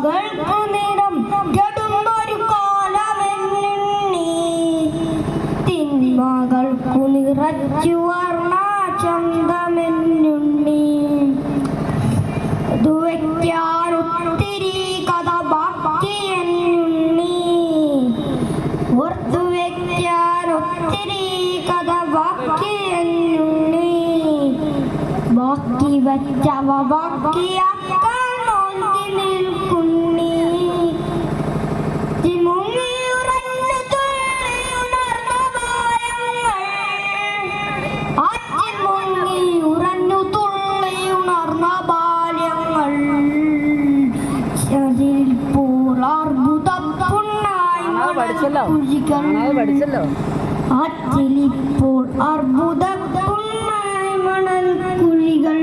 തിന്മകൾക്കു നിറം കെടുന്നൊരു കാലമെന്നുണ്ണി തിന്മകൾക്കു നിറച്ചു വർണ്ണ ചന്തമെന്നുണ്ണി അത് വയ്ക്കാനൊത്തിരി കഥ ബാക്കിയെന്നുണ്ണി ഓർത്തു വയ്ക്കാനൊത്തിരി കഥ ബാക്കിയെന്നുണ്ണി ബാക്കി വച്ചവ ബാക്കിയാക്കാൻ നോക്കി നിൽക്കുന്നീ മുങ്ങിയുറഞ്ഞു തുള്ളിയുണർന്ന ബാലങ്ങൾ ആറ്റിൽ മുങ്ങിയുറഞ്ഞു തുള്ളിയുണർന്ന ബാല്യങ്ങൾ ശരീരപ്പോൾ അർബുദപ്പുണ്ണായി കുഴികൾ ആറ്റിലിപ്പോൾ അർബുദപ്പുണ്ണായി മണൽ കുഴികൾ